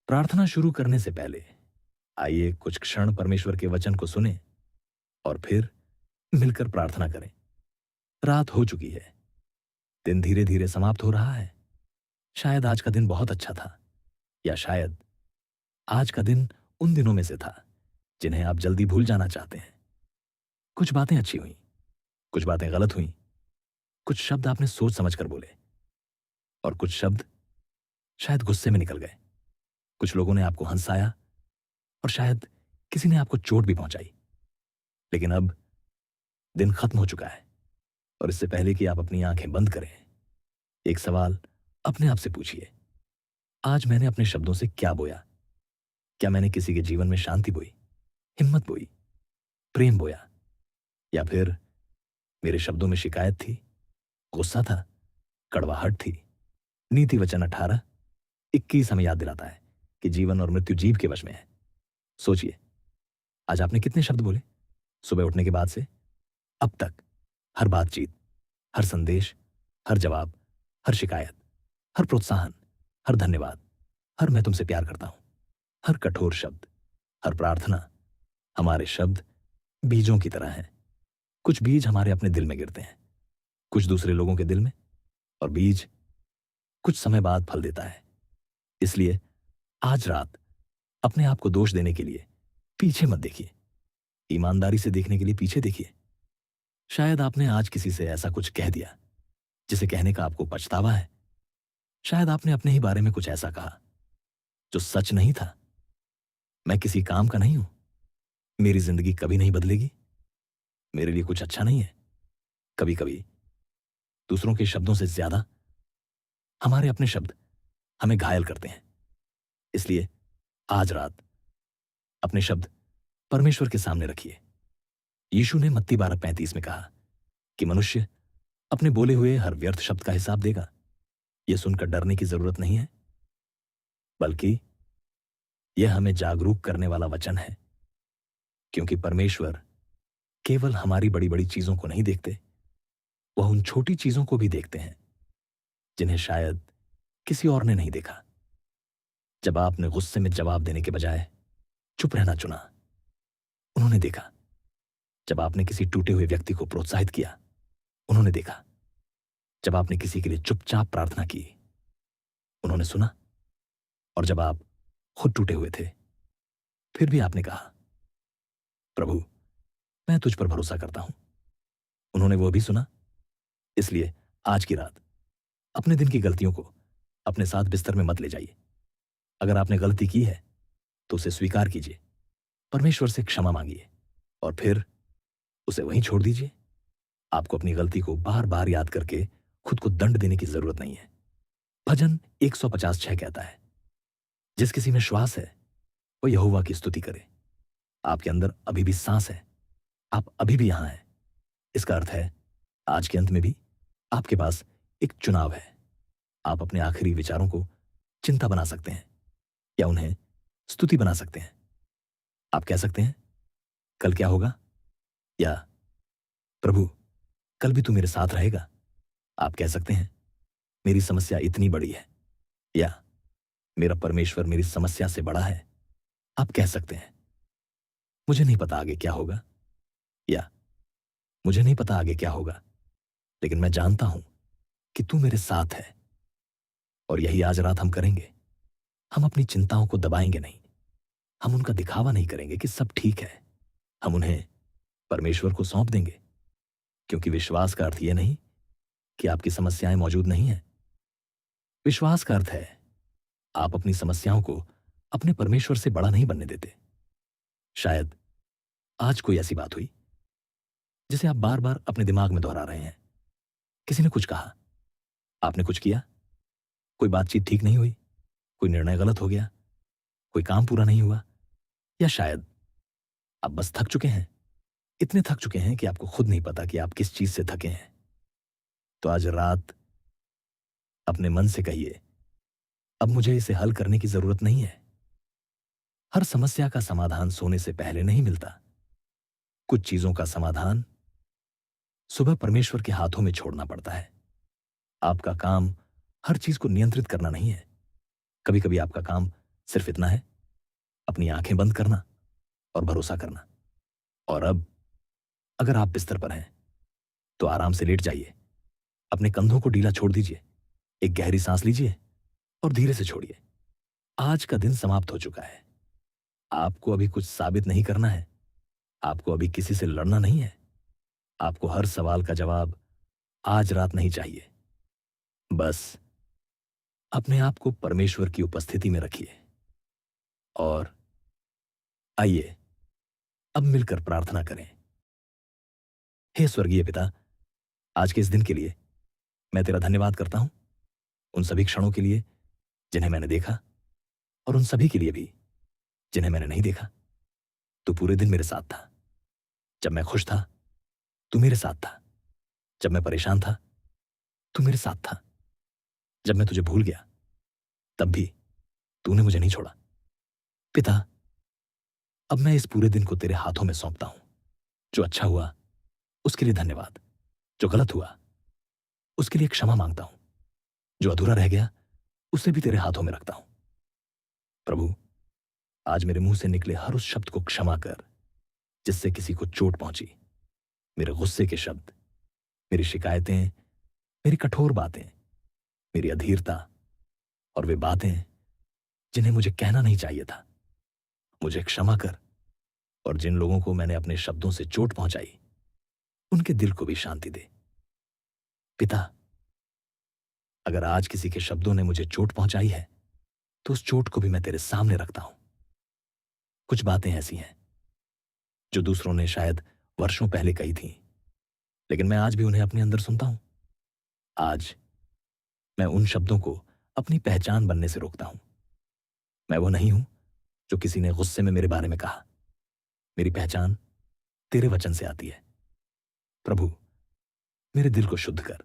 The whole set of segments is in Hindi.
प्रार्थना शुरू करने से पहले आइए कुछ क्षण परमेश्वर के वचन को सुने और फिर मिलकर प्रार्थना करें। रात हो चुकी है, दिन धीरे धीरे समाप्त हो रहा है। शायद आज का दिन बहुत अच्छा था, या शायद आज का दिन उन दिनों में से था जिन्हें आप जल्दी भूल जाना चाहते हैं। कुछ बातें अच्छी हुई, कुछ बातें गलत हुई, कुछ शब्द आपने सोच समझ कर बोले और कुछ शब्द शायद गुस्से में निकल गए। कुछ लोगों ने आपको हंसाया और शायद किसी ने आपको चोट भी पहुंचाई। लेकिन अब दिन खत्म हो चुका है और इससे पहले कि आप अपनी आंखें बंद करें, एक सवाल अपने आप से पूछिए। आज मैंने अपने शब्दों से क्या बोया? क्या मैंने किसी के जीवन में शांति बोई, हिम्मत बोई, प्रेम बोया, या फिर मेरे शब्दों में शिकायत थी, गुस्सा था, कड़वाहट थी? नीति वचन 18:21 हमें याद दिलाता है कि जीवन और मृत्यु जीव के वश में है। सोचिए, आज आपने कितने शब्द बोले सुबह उठने के बाद से अब तक? हर बातचीत, हर संदेश, हर जवाब, हर शिकायत, हर प्रोत्साहन, हर धन्यवाद, हर मैं तुमसे प्यार करता हूं, हर कठोर शब्द, हर प्रार्थना। हमारे शब्द बीजों की तरह हैं। कुछ बीज हमारे अपने दिल में गिरते हैं, कुछ दूसरे लोगों के दिल में, और बीज कुछ समय बाद फल देता है। इसलिए आज रात अपने आप को दोष देने के लिए पीछे मत देखिए, ईमानदारी से देखने के लिए पीछे देखिए। शायद आपने आज किसी से ऐसा कुछ कह दिया जिसे कहने का आपको पछतावा है। शायद आपने अपने ही बारे में कुछ ऐसा कहा जो सच नहीं था। मैं किसी काम का नहीं हूं, मेरी जिंदगी कभी नहीं बदलेगी, मेरे लिए कुछ अच्छा नहीं है। कभी कभी दूसरों के शब्दों से ज्यादा हमारे अपने शब्द हमें घायल करते हैं। इसलिए आज रात अपने शब्द परमेश्वर के सामने रखिए। यीशु ने मत्ती 12:35 में कहा कि मनुष्य अपने बोले हुए हर व्यर्थ शब्द का हिसाब देगा। यह सुनकर डरने की जरूरत नहीं है, बल्कि यह हमें जागरूक करने वाला वचन है। क्योंकि परमेश्वर केवल हमारी बड़ी बड़ी चीजों को नहीं देखते, वह उन छोटी चीजों को भी देखते हैं जिन्हें शायद किसी और ने नहीं देखा। जब आपने गुस्से में जवाब देने के बजाय चुप रहना चुना, उन्होंने देखा। जब आपने किसी टूटे हुए व्यक्ति को प्रोत्साहित किया, उन्होंने देखा। जब आपने किसी के लिए चुपचाप प्रार्थना की, उन्होंने सुना। और जब आप खुद टूटे हुए थे, फिर भी आपने कहा, प्रभु, मैं तुझ पर भरोसा करता हूं, उन्होंने वो भी सुना। इसलिए आज की रात अपने दिन की गलतियों को अपने साथ बिस्तर में मत ले जाइए। अगर आपने गलती की है तो उसे स्वीकार कीजिए, परमेश्वर से क्षमा मांगिए और फिर उसे वहीं छोड़ दीजिए। आपको अपनी गलती को बार बार याद करके खुद को दंड देने की जरूरत नहीं है। भजन 150:6 कहता है, जिस किसी में श्वास है वो यहोवा की स्तुति करे। आपके अंदर अभी भी सांस है, आप अभी भी यहां हैं। इसका अर्थ है आज के अंत में भी आपके पास एक चुनाव है। आप अपने आखिरी विचारों को चिंता बना सकते हैं या उन्हें स्तुति बना सकते हैं। आप कह सकते हैं, कल क्या होगा, या प्रभु, कल भी तू मेरे साथ रहेगा। आप कह सकते हैं, मेरी समस्या इतनी बड़ी है, या मेरा परमेश्वर मेरी समस्या से बड़ा है। आप कह सकते हैं, मुझे नहीं पता आगे क्या होगा, या मुझे नहीं पता आगे क्या होगा, लेकिन मैं जानता हूं कि तू मेरे साथ है। और यही आज रात हम करेंगे। हम अपनी चिंताओं को दबाएंगे नहीं, हम उनका दिखावा नहीं करेंगे कि सब ठीक है। हम उन्हें परमेश्वर को सौंप देंगे, क्योंकि विश्वास का अर्थ यह नहीं कि आपकी समस्याएं मौजूद नहीं हैं। विश्वास का अर्थ है आप अपनी समस्याओं को अपने परमेश्वर से बड़ा नहीं बनने देते। शायद आज कोई ऐसी बात हुई जिसे आप बार बार अपने दिमाग में दोहरा रहे हैं। किसी ने कुछ कहा, आपने कुछ किया, कोई बातचीत ठीक नहीं हुई, कोई निर्णय गलत हो गया, कोई काम पूरा नहीं हुआ, या शायद आप बस थक चुके हैं, इतने थक चुके हैं कि आपको खुद नहीं पता कि आप किस चीज से थके हैं। तो आज रात अपने मन से कहिए, अब मुझे इसे हल करने की जरूरत नहीं है। हर समस्या का समाधान सोने से पहले नहीं मिलता। कुछ चीजों का समाधान सुबह परमेश्वर के हाथों में छोड़ना पड़ता है। आपका काम हर चीज को नियंत्रित करना नहीं है। कभी कभी आपका काम सिर्फ इतना है, अपनी आंखें बंद करना और भरोसा करना। और अब अगर आप बिस्तर पर हैं तो आराम से लेट जाइए, अपने कंधों को ढीला छोड़ दीजिए, एक गहरी सांस लीजिए और धीरे से छोड़िए। आज का दिन समाप्त हो चुका है। आपको अभी कुछ साबित नहीं करना है, आपको अभी किसी से लड़ना नहीं है, आपको हर सवाल का जवाब आज रात नहीं चाहिए। बस अपने आप को परमेश्वर की उपस्थिति में रखिए और आइए अब मिलकर प्रार्थना करें। हे स्वर्गीय पिता, आज के इस दिन के लिए मैं तेरा धन्यवाद करता हूं, उन सभी क्षणों के लिए जिन्हें मैंने देखा और उन सभी के लिए भी जिन्हें मैंने नहीं देखा। तू पूरे दिन मेरे साथ था। जब मैं खुश था तू मेरे साथ था, जब मैं परेशान था तू मेरे साथ था, जब मैं तुझे भूल गया तब भी तूने मुझे नहीं छोड़ा। पिता, अब मैं इस पूरे दिन को तेरे हाथों में सौंपता हूं। जो अच्छा हुआ उसके लिए धन्यवाद, जो गलत हुआ उसके लिए क्षमा मांगता हूं, जो अधूरा रह गया उसे भी तेरे हाथों में रखता हूं। प्रभु, आज मेरे मुंह से निकले हर उस शब्द को क्षमा कर जिससे किसी को चोट पहुंची। मेरे गुस्से के शब्द, मेरी शिकायतें, मेरी कठोर बातें, मेरी अधीरता और वे बातें जिन्हें मुझे कहना नहीं चाहिए था, मुझे क्षमा कर। और जिन लोगों को मैंने अपने शब्दों से चोट पहुंचाई उनके दिल को भी शांति दे। पिता, अगर आज किसी के शब्दों ने मुझे चोट पहुंचाई है तो उस चोट को भी मैं तेरे सामने रखता हूं। कुछ बातें ऐसी हैं जो दूसरों ने शायद वर्षों पहले कही थी, लेकिन मैं आज भी उन्हें अपने अंदर सुनता हूं। आज मैं उन शब्दों को अपनी पहचान बनने से रोकता हूं। मैं वो नहीं हूं जो किसी ने गुस्से में मेरे बारे में कहा। मेरी पहचान तेरे वचन से आती है। प्रभु, मेरे दिल को शुद्ध कर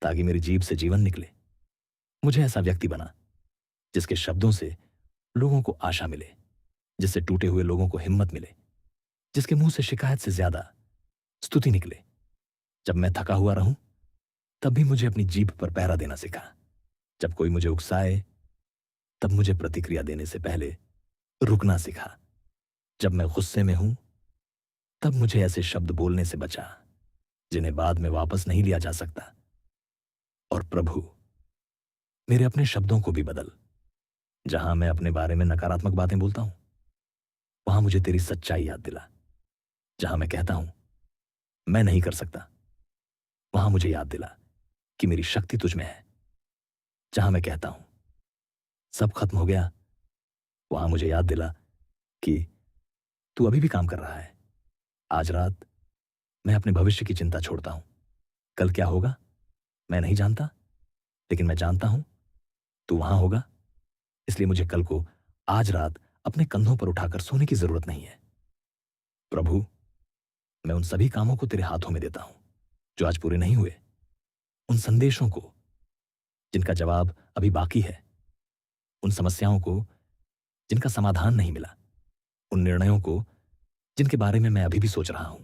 ताकि मेरी जीभ से जीवन निकले। मुझे ऐसा व्यक्ति बना जिसके शब्दों से लोगों को आशा मिले, जिससे टूटे हुए लोगों को हिम्मत मिले, जिसके मुंह से शिकायत से ज्यादा स्तुति निकले। जब मैं थका हुआ रहूं तब भी मुझे अपनी जीभ पर पहरा देना सिखा। जब कोई मुझे उकसाए तब मुझे प्रतिक्रिया देने से पहले रुकना सिखा। जब मैं गुस्से में हूं तब मुझे ऐसे शब्द बोलने से बचा जिन्हें बाद में वापस नहीं लिया जा सकता। और प्रभु, मेरे अपने शब्दों को भी बदल। जहां मैं अपने बारे में नकारात्मक बातें बोलता हूं वहां मुझे तेरी सच्चाई याद दिला। जहां मैं कहता हूं मैं नहीं कर सकता, वहां मुझे याद दिला कि मेरी शक्ति तुझ में है। जहां मैं कहता हूं सब खत्म हो गया, वहां मुझे याद दिला कि तू अभी भी काम कर रहा है। आज रात मैं अपने भविष्य की चिंता छोड़ता हूं। कल क्या होगा मैं नहीं जानता, लेकिन मैं जानता हूं तू वहां होगा, इसलिए मुझे कल को आज रात अपने कंधों पर उठाकर सोने की जरूरत नहीं है। प्रभु, मैं उन सभी कामों को तेरे हाथों में देता हूं जो आज पूरे नहीं हुए, उन संदेशों को जिनका जवाब अभी बाकी है, उन समस्याओं को जिनका समाधान नहीं मिला, उन निर्णयों को जिनके बारे में मैं अभी भी सोच रहा हूं।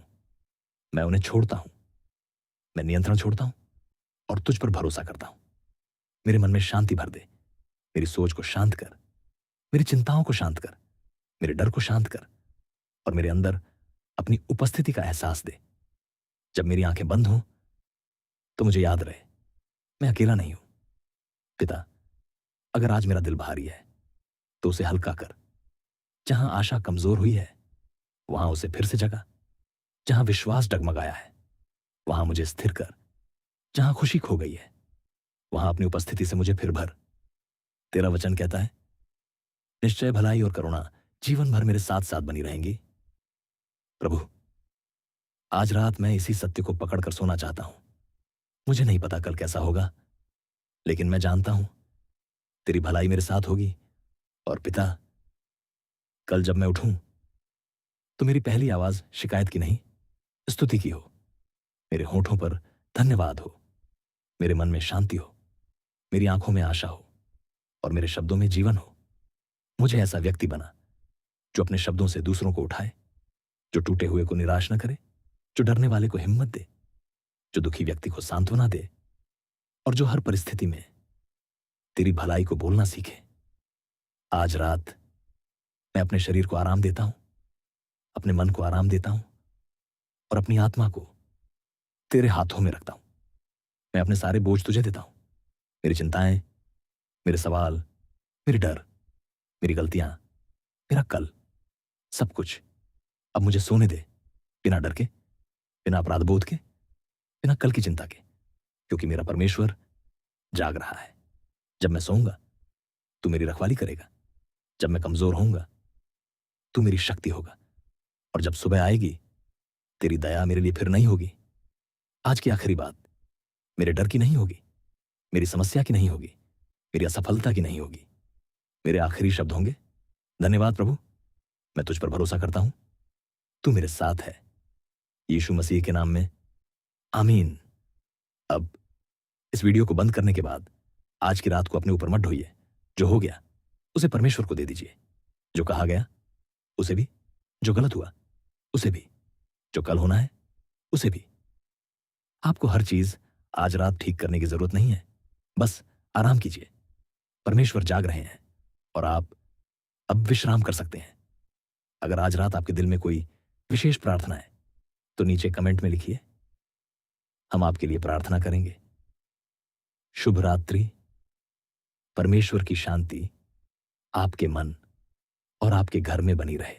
मैं उन्हें छोड़ता हूं, मैं नियंत्रण छोड़ता हूं और तुझ पर भरोसा करता हूं। मेरे मन में शांति भर दे, मेरी सोच को शांत कर, मेरी चिंताओं को शांत कर, मेरे डर को शांत कर और मेरे अंदर अपनी उपस्थिति का एहसास दे। जब मेरी आंखें बंद हों तो मुझे याद रहे मैं अकेला नहीं हूं। पिता, अगर आज मेरा दिल भारी है तो उसे हल्का कर। जहां आशा कमजोर हुई है वहां उसे फिर से जगा। जहां विश्वास डगमगाया है वहां मुझे स्थिर कर। जहां खुशी खो गई है वहां अपनी उपस्थिति से मुझे फिर भर। तेरा वचन कहता है निश्चय भलाई और करुणा जीवन भर मेरे साथ साथ बनी रहेंगी। प्रभु, आज रात मैं इसी सत्य को पकड़कर सोना चाहता हूं। मुझे नहीं पता कल कैसा होगा, लेकिन मैं जानता हूं तेरी भलाई मेरे साथ होगी। और पिता, कल जब मैं उठूं तो मेरी पहली आवाज शिकायत की नहीं, स्तुति की हो। मेरे होठों पर धन्यवाद हो, मेरे मन में शांति हो, मेरी आंखों में आशा हो और मेरे शब्दों में जीवन हो। मुझे ऐसा व्यक्ति बना जो अपने शब्दों से दूसरों को उठाए, जो टूटे हुए को निराश न करे, जो डरने वाले को हिम्मत दे, जो दुखी व्यक्ति को सांत्वना दे और जो हर परिस्थिति में तेरी भलाई को बोलना सीखे। आज रात मैं अपने शरीर को आराम देता हूं, अपने मन को आराम देता हूं और अपनी आत्मा को तेरे हाथों में रखता हूं। मैं अपने सारे बोझ तुझे देता हूं। मेरी चिंताएं, मेरे सवाल, मेरे डर, मेरी गलतियां, मेरा कल, सब कुछ अब मुझे सोने दे, बिना डर के, बिना अपराध बोध के, बिना कल की चिंता के, क्योंकि मेरा परमेश्वर जाग रहा है। जब मैं सोऊंगा तू मेरी रखवाली करेगा। जब मैं कमजोर होऊंगा तू मेरी शक्ति होगा। और जब सुबह आएगी तेरी दया मेरे लिए फिर नहीं होगी। आज की आखिरी बात मेरे डर की नहीं होगी, मेरी समस्या की नहीं होगी, मेरी असफलता की नहीं होगी। मेरे आखिरी शब्द होंगे, धन्यवाद प्रभु, मैं तुझ पर भरोसा करता हूं, तू मेरे साथ है। यीशु मसीह के नाम में आमीन। अब इस वीडियो को बंद करने के बाद आज की रात को अपने ऊपर मत ढोइए। जो हो गया उसे परमेश्वर को दे दीजिए। जो कहा गया उसे भी, जो गलत हुआ उसे भी, जो कल होना है उसे भी। आपको हर चीज आज रात ठीक करने की जरूरत नहीं है। बस आराम कीजिए। परमेश्वर जाग रहे हैं और आप अब विश्राम कर सकते हैं। अगर आज रात आपके दिल में कोई विशेष प्रार्थना है तो नीचे कमेंट में लिखिए, हम आपके लिए प्रार्थना करेंगे। शुभ रात्रि। परमेश्वर की शांति आपके मन और आपके घर में बनी रहे।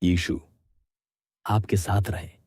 यीशु आपके साथ रहे।